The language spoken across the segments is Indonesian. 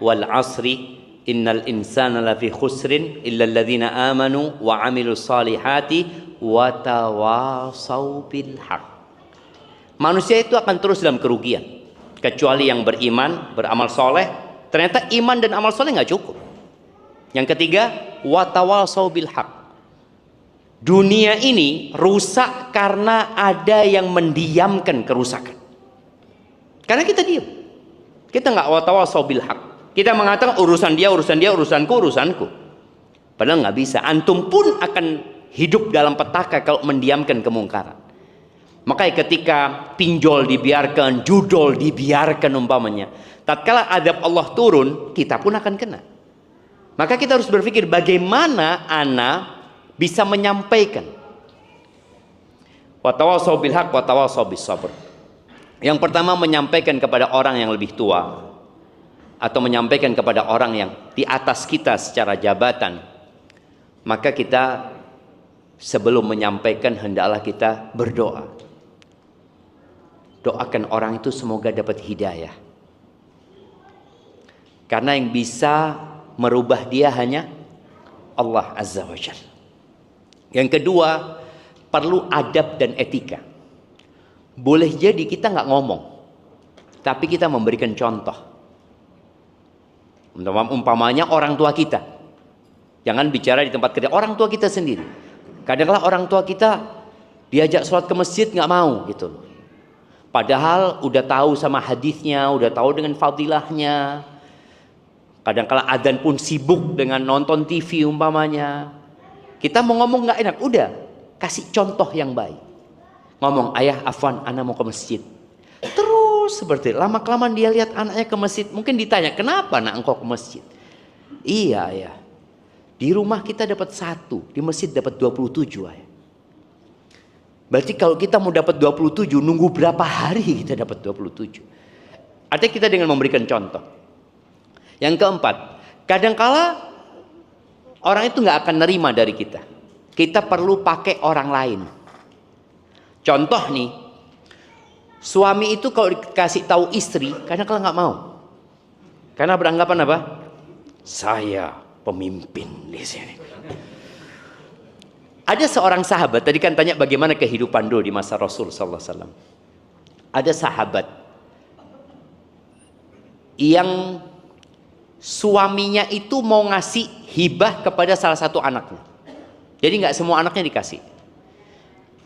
wal asri innal insana lafi khusrin illa alladhina amanu wa amilus salihati wa tawasau bil haq. Manusia itu akan terus dalam kerugian kecuali yang beriman, beramal soleh. Ternyata iman dan amal soleh nggak cukup. Yang ketiga, wa tawasau bil haq. Dunia ini rusak karena ada yang mendiamkan kerusakan. Karena kita diam. Kita nggak wa tawasau bil haq. Kita mengatakan urusan dia, urusanku, urusanku. Padahal nggak bisa. Antum pun akan hidup dalam petaka kalau mendiamkan kemungkaran. Makanya ketika pinjol dibiarkan, judol dibiarkan umpamanya, tatkala azab Allah turun, kita pun akan kena. Maka kita harus berpikir bagaimana ana bisa menyampaikan wa tawasau bil haq wa tawasau bis sabr. Yang pertama, menyampaikan kepada orang yang lebih tua atau menyampaikan kepada orang yang di atas kita secara jabatan, maka kita sebelum menyampaikan hendaklah kita berdoa. Doakan orang itu semoga dapat hidayah. Karena yang bisa merubah dia hanya Allah Azza wa Jalla. Yang kedua, perlu adab dan etika. Boleh jadi kita nggak ngomong, tapi kita memberikan contoh. Umpamanya orang tua kita, jangan bicara di tempat kerja, orang tua kita sendiri. Kadang-kadang orang tua kita diajak sholat ke masjid nggak mau gitu. Padahal udah tahu sama hadisnya, udah tahu dengan fadilahnya. Kadang-kadang adzan pun sibuk dengan nonton TV umpamanya. Kita mau ngomong nggak enak, udah kasih contoh yang baik. Ngomong, ayah afwan, anak mau ke masjid. Terus seperti lama kelamaan dia lihat anaknya ke masjid, mungkin ditanya, kenapa anak engkau ke masjid? Iya ayah, di rumah kita dapat 1, di masjid dapat 27 ayah. Berarti kalau kita mau dapat 27, nunggu berapa hari kita dapat 27? Artinya kita dengan memberikan contoh. Yang keempat, kadangkala orang itu nggak akan nerima dari kita. Kita perlu pakai orang lain. Contoh nih, suami itu kalau dikasih tahu istri, kadang-kadang nggak mau. Karena beranggapan apa? Saya pemimpin di sini. Ada seorang sahabat, tadi kan tanya bagaimana kehidupan dulu di masa Rasul sallallahu alaihi wasallam. Ada sahabat yang suaminya itu mau ngasih hibah kepada salah satu anaknya. Jadi nggak semua anaknya dikasih.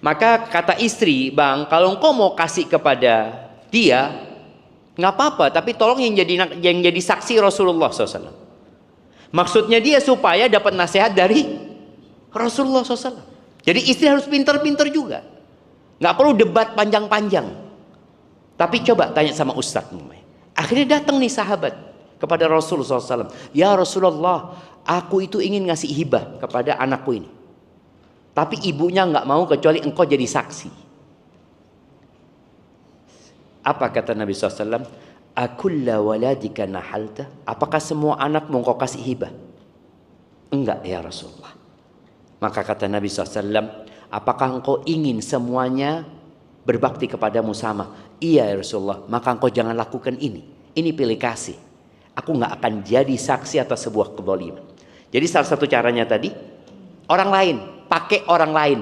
Maka kata istri, bang, kalau engkau mau kasih kepada dia, nggak apa-apa, tapi tolong yang jadi saksi Rasulullah SAW. Maksudnya dia supaya dapat nasihat dari Rasulullah SAW. Jadi istri harus pintar-pintar juga. Nggak perlu debat panjang-panjang. Tapi coba tanya sama ustadz. Akhirnya datang nih sahabat kepada Rasulullah SAW. Ya Rasulullah, aku itu ingin ngasih hibah kepada anakku ini. Tapi ibunya nggak mau kecuali engkau jadi saksi. Apa kata Nabi SAW? Akulla waladika nahalta? Apakah semua anakmu engkau kasih hibah? Enggak ya Rasulullah. Maka kata Nabi SAW, apakah engkau ingin semuanya berbakti kepadamu sama? Iya ya Rasulullah. Maka engkau jangan lakukan ini. Ini pilih kasih. Aku nggak akan jadi saksi atas sebuah kezaliman. Jadi salah satu caranya tadi, orang lain. Pakai orang lain.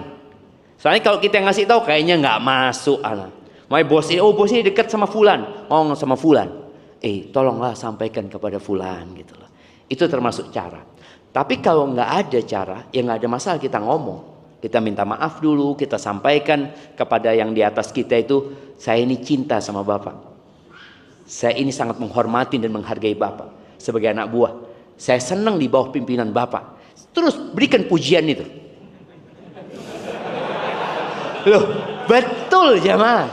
Soalnya kalau kita ngasih tahu kayaknya nggak masuk anak. Mau bos ini dekat sama fulan, ngomong sama fulan. Tolonglah sampaikan kepada fulan gitu loh. Itu termasuk cara. Tapi kalau nggak ada cara, ya nggak ada masalah kita ngomong. Kita minta maaf dulu, kita sampaikan kepada yang di atas kita itu, saya ini cinta sama Bapak. Saya ini sangat menghormati dan menghargai Bapak sebagai anak buah. Saya senang di bawah pimpinan Bapak. Terus berikan pujian itu. Loh, betul jamaah.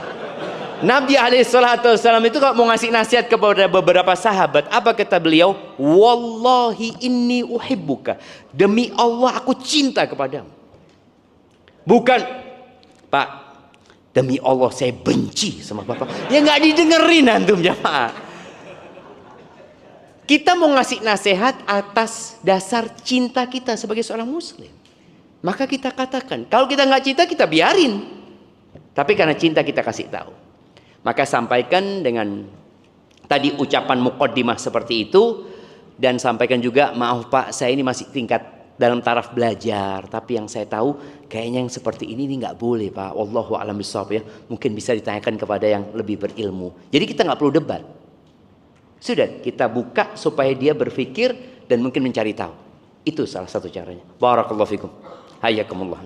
Nabi SAW itu kalau mau ngasih nasihat kepada beberapa sahabat, apa kata beliau? Wallahi inni uhibbuka. Demi Allah aku cinta kepadamu. Bukan, Pak, demi Allah saya benci sama Bapak. Ya nggak didengerin antum jamaah. Kita mau ngasih nasihat atas dasar cinta kita sebagai seorang muslim. Maka kita katakan, kalau kita nggak cinta kita biarin. Tapi karena cinta kita kasih tahu. Maka sampaikan dengan tadi ucapan muqaddimah seperti itu. Dan sampaikan juga, maaf Pak, saya ini masih tingkat dalam taraf belajar, tapi yang saya tahu kayaknya yang seperti ini nggak boleh Pak. Wallahu a'lam bishawab ya. Mungkin bisa ditanyakan kepada yang lebih berilmu. Jadi kita nggak perlu debat. Sudah kita buka supaya dia berpikir dan mungkin mencari tahu. Itu salah satu caranya. Barakallahu fikum. Hayyakumullah.